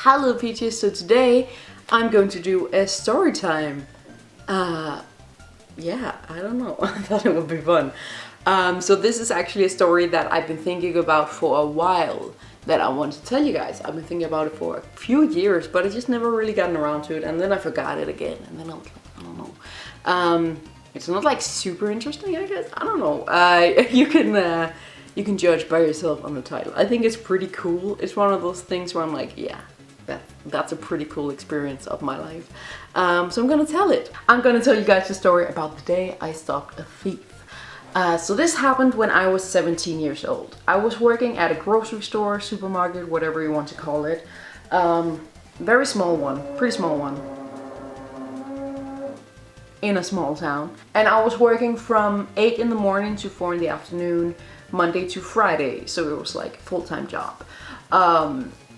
Hello Peaches, so today I'm going to do a story time. Yeah, I don't know, I thought it would be fun. So this is actually a story that I've been thinking about for a while that I want to tell you guys. I've been thinking about it for a few years, but I just never really gotten around to it, and then I forgot it again, and then I was like, I don't know. It's not like super interesting, I guess. I don't know. You can judge by yourself on the title. I think it's pretty cool. It's one of those things where I'm like, yeah, that's a pretty cool experience of my life. So I'm gonna tell it. I'm gonna tell you guys the story about the day I stopped a thief. So this happened when I was 17 years old. I was working at a grocery store, supermarket, whatever you want to call it. Very small one, pretty small one. In a small town. And I was working from 8 in the morning to 4 in the afternoon, Monday to Friday. So it was like a full-time job.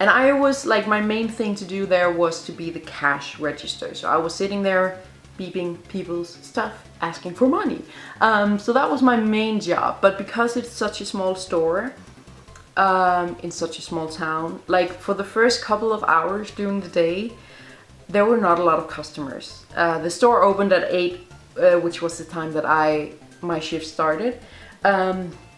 And I was like, my main thing to do there was to be the cash register. So I was sitting there beeping people's stuff, asking for money. So that was my main job. But because it's such a small store, in such a small town, like for the first couple of hours during the day, there were not a lot of customers. The store opened at 8, which was the time that my shift started.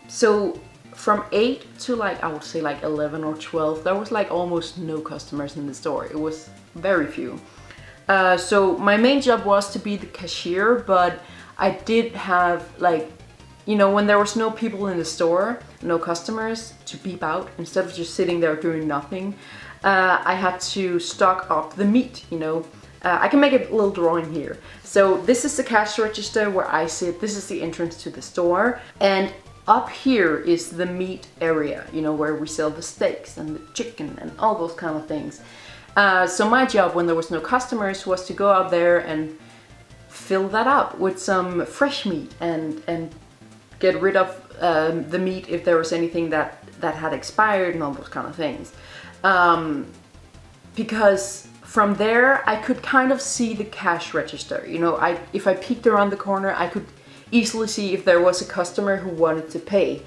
So from 8 to like, I would say like 11 or 12, there was like almost no customers in the store. It was very few. So my main job was to be the cashier, but I did have like, you know, when there was no people in the store, no customers to beep out, instead of just sitting there doing nothing, I had to stock up the meat, you know. I can make a little drawing here. So this is the cash register where I sit. This is the entrance to the store. And up here is the meat area, you know, where we sell the steaks and the chicken and all those kind of things. So my job when there was no customers was to go out there and fill that up with some fresh meat and get rid of the meat if there was anything that had expired and all those kind of things. Because from there I could kind of see the cash register. You know, if I peeked around the corner, I could easily see if there was a customer who wanted to pay.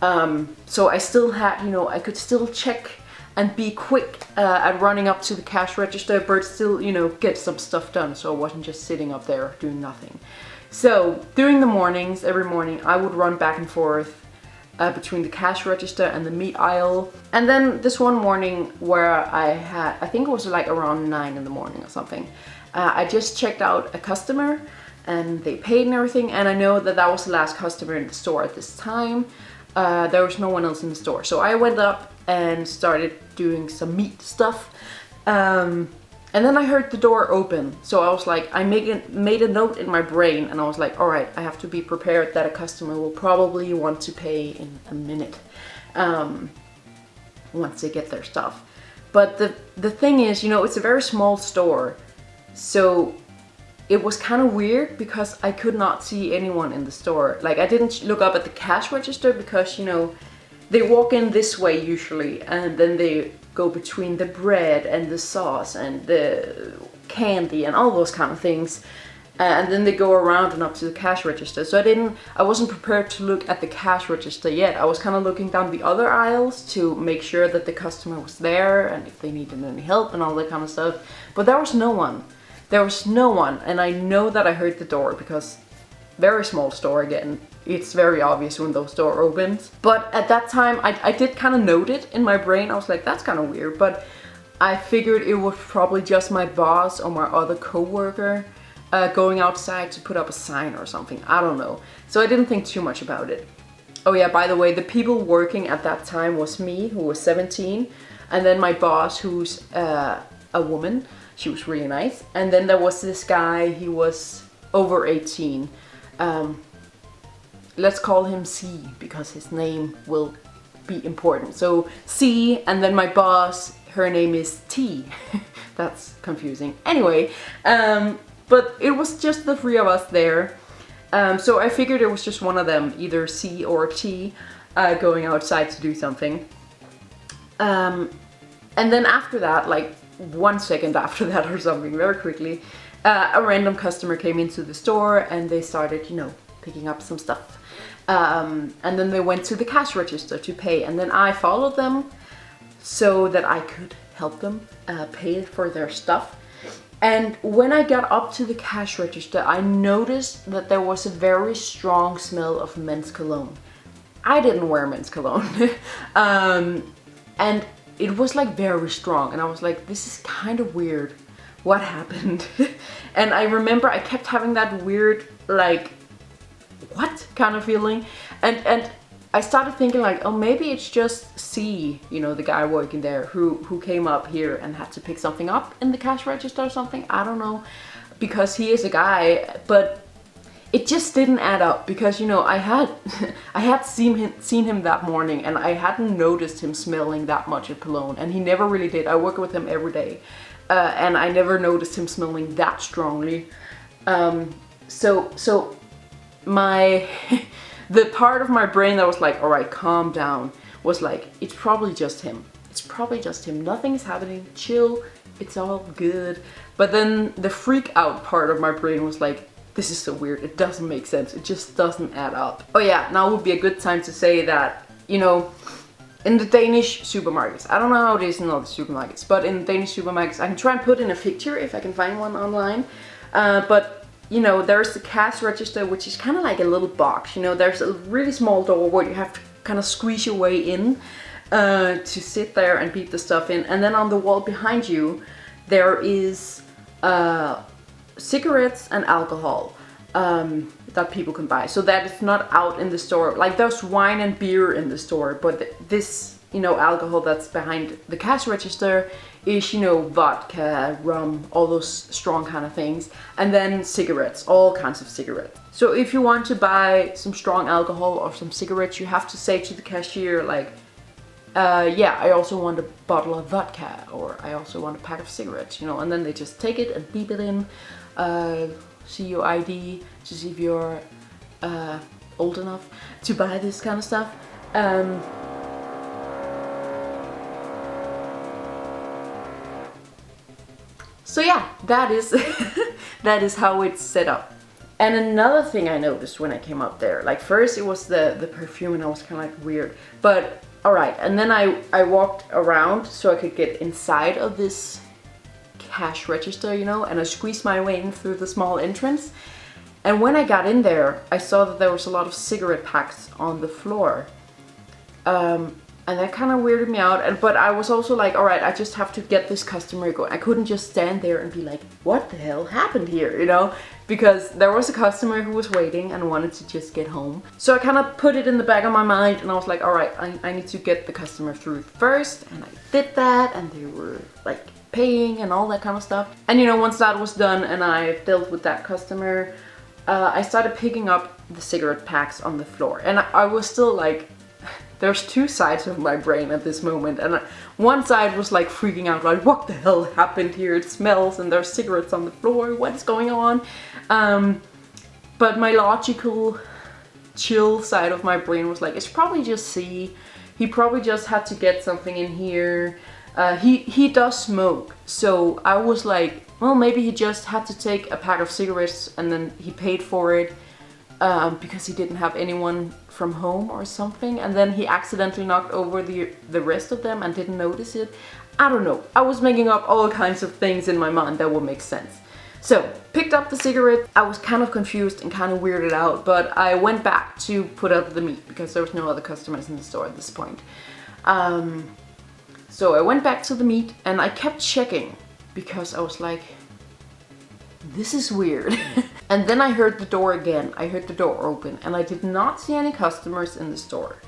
So I still had, you know, I could still check and be quick at running up to the cash register, but still, you know, get some stuff done. So I wasn't just sitting up there doing nothing. So during the mornings, every morning, I would run back and forth between the cash register and the meat aisle. And then this one morning where I think it was like around 9 in the morning or something, I just checked out a customer and they paid and everything. And I know that that was the last customer in the store at this time. There was no one else in the store. So I went up and started doing some meat stuff. And then I heard the door open. So I was like, I made a note in my brain and I was like, all right, I have to be prepared that a customer will probably want to pay in a minute once they get their stuff. But the thing is, you know, it's a very small store. So it was kind of weird because I could not see anyone in the store. Like I didn't look up at the cash register because, you know, they walk in this way usually and then they go between the bread and the sauce and the candy and all those kind of things. And then they go around and up to the cash register. So I wasn't prepared to look at the cash register yet. I was kind of looking down the other aisles to make sure that the customer was there and if they needed any help and all that kind of stuff. But there was no one. There was no one. And I know that I heard the door because very small store again. It's very obvious when those door opens. But at that time, I did kind of note it in my brain. I was like, that's kind of weird. But I figured it was probably just my boss or my other coworker going outside to put up a sign or something. I don't know. So I didn't think too much about it. Oh yeah, by the way, the people working at that time was me, who was 17. And then my boss, who's a woman. She was really nice. And then there was this guy, he was over 18. Let's call him C because his name will be important. So C, and then my boss, her name is T. That's confusing. Anyway, but it was just the 3 of us there. So I figured it was just one of them, either C or T, going outside to do something. And then after that, like 1 second after that or something, very quickly, a random customer came into the store and they started, you know, picking up some stuff. And then they went to the cash register to pay, and then I followed them so that I could help them pay for their stuff. And when I got up to the cash register, I noticed that there was a very strong smell of men's cologne. I didn't wear men's cologne. And it was like very strong. And I was like, this is kind of weird. What happened? And I remember I kept having that weird, like, what kind of feeling. And I started thinking like, oh, maybe it's just C, you know, the guy working there who came up here and had to pick something up in the cash register or something. I don't know, because he is a guy, but it just didn't add up because, you know, I had seen him that morning and I hadn't noticed him smelling that much of cologne, and he never really did. I work with him every day, and I never noticed him smelling that strongly. So my the part of my brain that was like, all right, calm down, was like, it's probably just him. It's probably just him. Nothing's happening. Chill. It's all good. But then the freak out part of my brain was like, this is so weird. It doesn't make sense. It just doesn't add up. Oh yeah, now would be a good time to say that, you know, in the Danish supermarkets, I don't know how it is in other supermarkets, but in the Danish supermarkets, I can try and put in a picture if I can find one online. But you know, there's the cash register, which is kind of like a little box. You know, there's a really small door where you have to kind of squeeze your way in to sit there and beep the stuff in. And then on the wall behind you, there is cigarettes and alcohol that people can buy. So that it's not out in the store. Like there's wine and beer in the store, but this, you know, alcohol that's behind the cash register is, you know, vodka, rum, all those strong kind of things. And then cigarettes, all kinds of cigarettes. So if you want to buy some strong alcohol or some cigarettes, you have to say to the cashier like, yeah, I also want a bottle of vodka, or I also want a pack of cigarettes, you know, and then they just take it and beep it in, see your ID to see if you're old enough to buy this kind of stuff. So yeah, that is that is how it's set up. And another thing I noticed when I came up there, like first it was the perfume and I was kind of like weird, but alright, and then I walked around so I could get inside of this cash register, you know, and I squeezed my way in through the small entrance. And when I got in there, I saw that there was a lot of cigarette packs on the floor. And that kind of weirded me out, but I was also like, all right, I just have to get this customer going. I couldn't just stand there and be like, what the hell happened here, you know? Because there was a customer who was waiting and wanted to just get home. So I kind of put it in the back of my mind and I was like, all right, I need to get the customer through first. And I did that, and they were like paying and all that kind of stuff. And you know, once that was done and I dealt with that customer, I started picking up the cigarette packs on the floor. And I was still like, there's two sides of my brain at this moment, and one side was like freaking out, like what the hell happened here? It smells and there's cigarettes on the floor, what's going on? But my logical, chill side of my brain was like, it's probably just C. He probably just had to get something in here. He does smoke, so I was like, well, maybe he just had to take a pack of cigarettes and then he paid for it. Because he didn't have anyone from home or something, and then he accidentally knocked over the rest of them and didn't notice it. I don't know. I was making up all kinds of things in my mind that would make sense. So, picked up the cigarette. I was kind of confused and kind of weirded out, but I went back to put out the meat because there was no other customers in the store at this point. So I went back to the meat and I kept checking because I was like, this is weird. And then I heard the door again. I heard the door open and I did not see any customers in the store.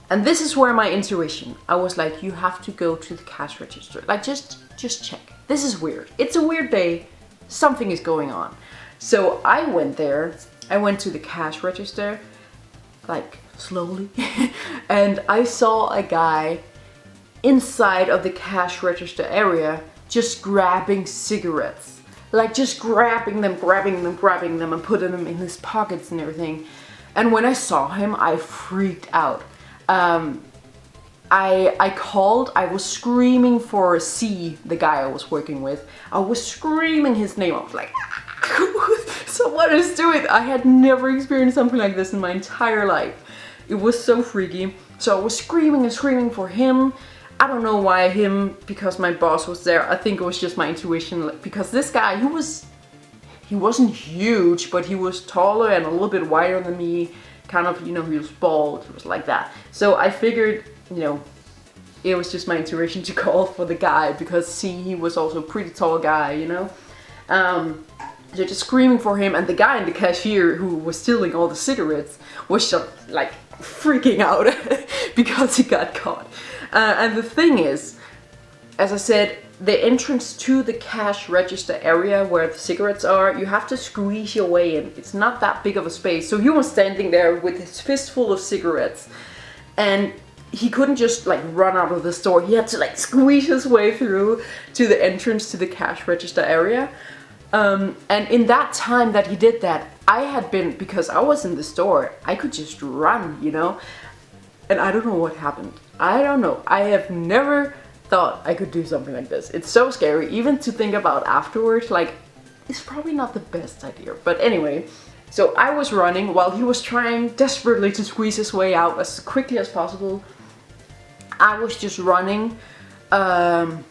And this is where my intuition, I was like, you have to go to the cash register. Like, just check. This is weird. It's a weird day. Something is going on. So I went there. I went to the cash register, like slowly. And I saw a guy inside of the cash register area just grabbing cigarettes. Like just grabbing them and putting them in his pockets and everything. And when I saw him, I freaked out. I called, I was screaming for C, the guy I was working with. I was screaming his name. I was like, someone is doing it. I had never experienced something like this in my entire life. It was so freaky. So I was screaming and screaming for him. I don't know why him, because my boss was there. I think it was just my intuition, because this guy, he wasn't huge, but he was taller and a little bit wider than me. Kind of, you know, he was bald, it was like that. So I figured, you know, it was just my intuition to call for the guy, because see, he was also a pretty tall guy, you know. So just screaming for him, and the guy in the cashier who was stealing all the cigarettes was just like freaking out because he got caught. And the thing is, as I said, the entrance to the cash register area where the cigarettes are, you have to squeeze your way in. It's not that big of a space. So he was standing there with his fistful of cigarettes, and he couldn't just like run out of the store. He had to like squeeze his way through to the entrance to the cash register area. And in that time that he did that, I had been, because I was in the store, I could just run, you know. And I don't know what happened. I don't know. I have never thought I could do something like this. It's so scary, even to think about afterwards. Like, it's probably not the best idea. But anyway, so I was running while he was trying desperately to squeeze his way out as quickly as possible. I was just running, and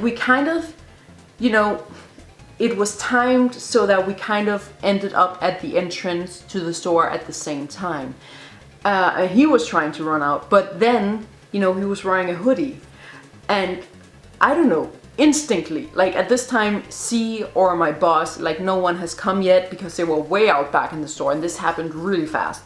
we kind of, you know, it was timed so that we kind of ended up at the entrance to the store at the same time. And he was trying to run out, but then, you know, he was wearing a hoodie. And I don't know, instinctly, like at this time, C or my boss, like no one has come yet because they were way out back in the store, and this happened really fast.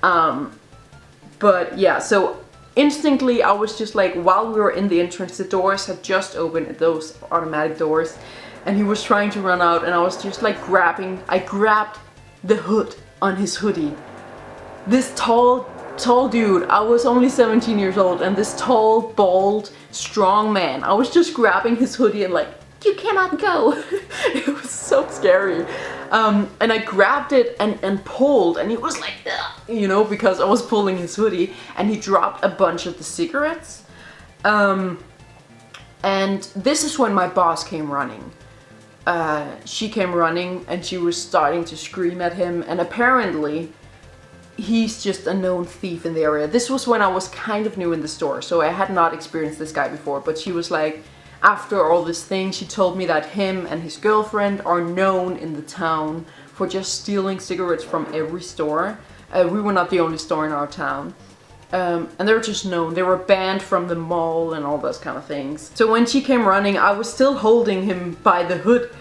But yeah, so instantly I was just like, while we were in the entrance, the doors had just opened, those automatic doors, and he was trying to run out, and I was just like I grabbed the hood on his hoodie. This tall dude, I was only 17 years old, and this tall, bald, strong man, I was just grabbing his hoodie and like, you cannot go. It was so scary. And I grabbed it and pulled, and he was like, ugh, you know, because I was pulling his hoodie, and he dropped a bunch of the cigarettes. And this is when my boss came running. She came running, and she was starting to scream at him, and apparently he's just a known thief in the area. This was when I was kind of new in the store, so I had not experienced this guy before, but she was like, after all this thing, she told me that him and his girlfriend are known in the town for just stealing cigarettes from every store. We were not the only store in our town. And they were just known. They were banned from the mall and all those kind of things. So when she came running, I was still holding him by the hood.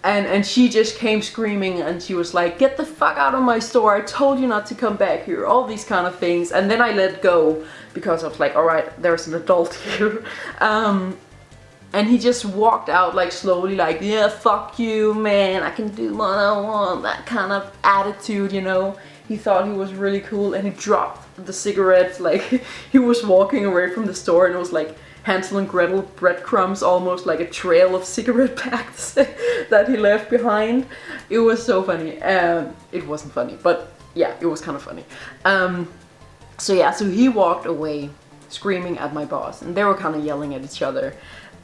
And she just came screaming, and she was like, get the fuck out of my store, I told you not to come back here, all these kind of things. And then I let go, because I was like, alright, there's an adult here. And he just walked out like slowly, like, yeah, fuck you, man, I can do what I want, that kind of attitude, you know. He thought he was really cool, and he dropped the cigarettes, like, he was walking away from the store, and it was like Hansel and Gretel breadcrumbs, almost like a trail of cigarette packs that he left behind. It was so funny. It wasn't funny, but yeah, it was kind of funny. So yeah, so he walked away screaming at my boss, and they were kind of yelling at each other.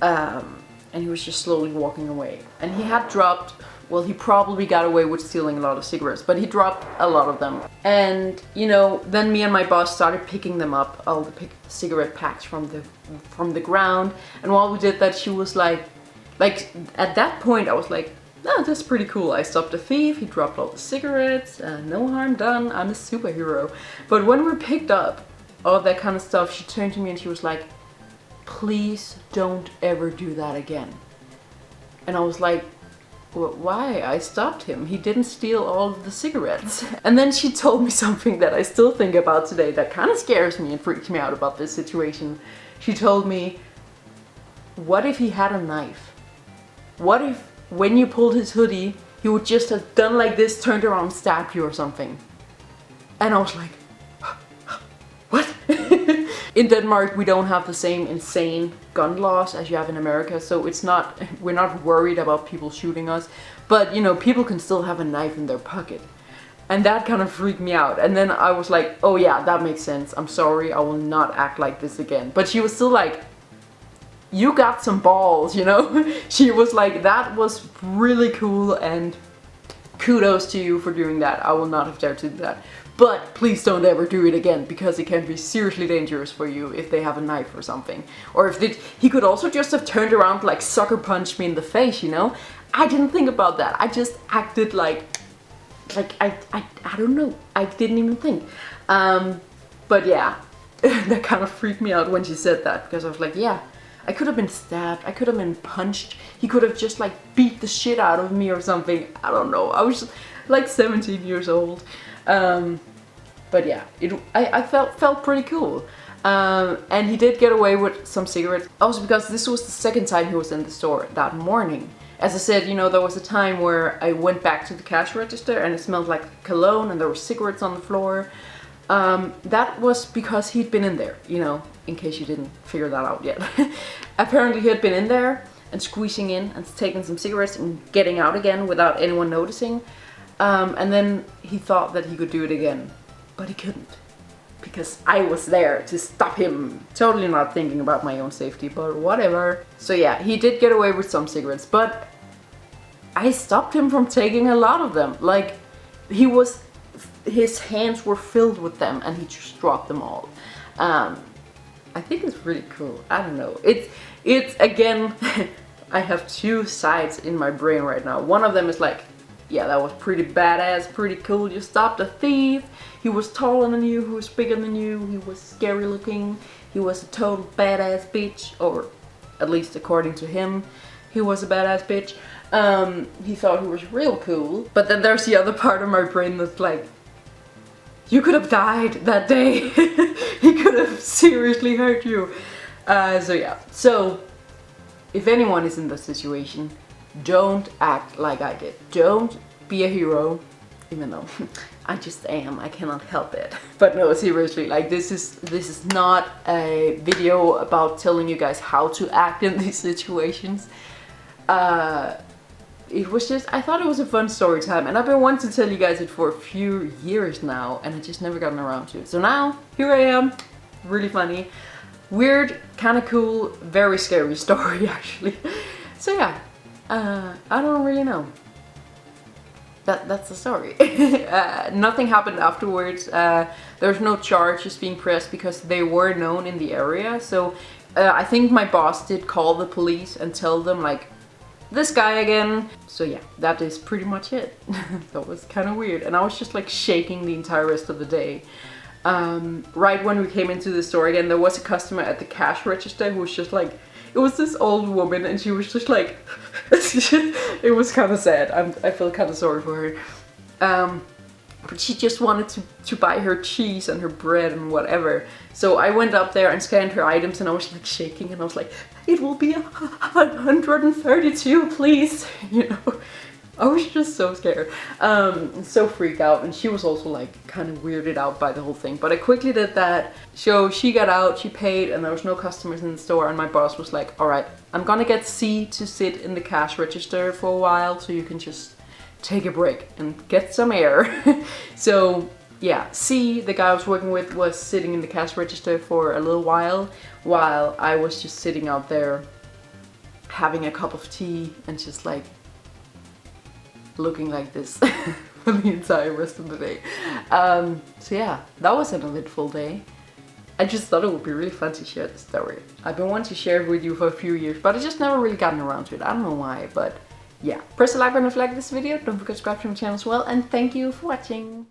And he was just slowly walking away. And he had dropped, well, he probably got away with stealing a lot of cigarettes, but he dropped a lot of them. And, you know, then me and my boss started picking them up, all the cigarette packs from the ground. And while we did that, she was like, at that point, I was like, oh, that's pretty cool. I stopped a thief, he dropped all the cigarettes, no harm done, I'm a superhero. But when we picked up all that kind of stuff, she turned to me and she was like, please don't ever do that again. And I was like, well, why? I stopped him. He didn't steal all of the cigarettes. And then she told me something that I still think about today that kind of scares me and freaks me out about this situation. She told me, what if he had a knife? What if when you pulled his hoodie, he would just have done like this, turned around, stabbed you or something? And I was like, what? In Denmark, we don't have the same insane gun laws as you have in America, so we're not worried about people shooting us. But, you know, people can still have a knife in their pocket. And that kind of freaked me out. And then I was like, oh yeah, that makes sense. I'm sorry, I will not act like this again. But she was still like, you got some balls, you know? She was like, that was really cool, and kudos to you for doing that. I will not have dared to do that. but please don't ever do it again, because it can be seriously dangerous for you if they have a knife or something. Or if he could also just have turned around, like sucker punched me in the face, you know? I didn't think about that. I just acted like I don't know. I didn't even think. But yeah, that kind of freaked me out when she said that, because I was like, yeah, I could have been stabbed, I could have been punched, he could have just like beat the shit out of me or something. I don't know. I was like 17 years old. But yeah, I felt pretty cool. And he did get away with some cigarettes. Also because this was the second time he was in the store that morning. As I said, you know, there was a time where I went back to the cash register and it smelled like cologne and there were cigarettes on the floor. That was because he'd been in there, you know, in case you didn't figure that out yet. Apparently he had been in there and squeezing in and taking some cigarettes and getting out again without anyone noticing. And then he thought that he could do it again, but he couldn't, because I was there to stop him. Totally not thinking about my own safety, but whatever. So yeah, he did get away with some cigarettes, but I stopped him from taking a lot of them. Like, his hands were filled with them and he just dropped them all. I think it's really cool. I don't know. It's again, I have two sides in my brain right now. One of them is like, yeah, that was pretty badass, pretty cool. You stopped a thief. He was taller than you, he was bigger than you, he was scary looking. He was a total badass bitch, or at least according to him, he was a badass bitch. He thought he was real cool. But then there's the other part of my brain that's like, you could have died that day. He could have seriously hurt you. So yeah. So if anyone is in this situation, don't act like I did. Don't be a hero, even though I just am. I cannot help it. But no, seriously, like this is not a video about telling you guys how to act in these situations. It was just, I thought it was a fun story time, and I've been wanting to tell you guys it for a few years now, and I just never gotten around to it. So now, here I am, really funny, weird, kind of cool, very scary story actually. So yeah, I don't really know. That's the story. Nothing happened afterwards. There's no charges being pressed because they were known in the area. So I think my boss did call the police and tell them like, this guy again. So yeah, that is pretty much it. That was kind of weird, and I was just like shaking the entire rest of the day. Right when we came into the store again, there was a customer at the cash register who was just like, it was this old woman, and she was just like, it was kind of sad. I felt kind of sorry for her. But she just wanted to buy her cheese and her bread and whatever. So I went up there and scanned her items, and I was like shaking, and I was like, it will be 132, please. You know, I was just so scared, so freaked out, and she was also like kind of weirded out by the whole thing. But I quickly did that. So she got out, she paid, and there was no customers in the store, and my boss was like, all right, I'm gonna get C to sit in the cash register for a while so you can just take a break and get some air. So yeah, C, the guy I was working with, was sitting in the cash register for a little while I was just sitting out there having a cup of tea and just like looking like this for the entire rest of the day. So yeah, that was an eventful day. I just thought it would be really fun to share this story. I've been wanting to share it with you for a few years, but I just never really gotten around to it. I don't know why, but yeah. Press the like button if you like this video. Don't forget to subscribe to my channel as well, and thank you for watching.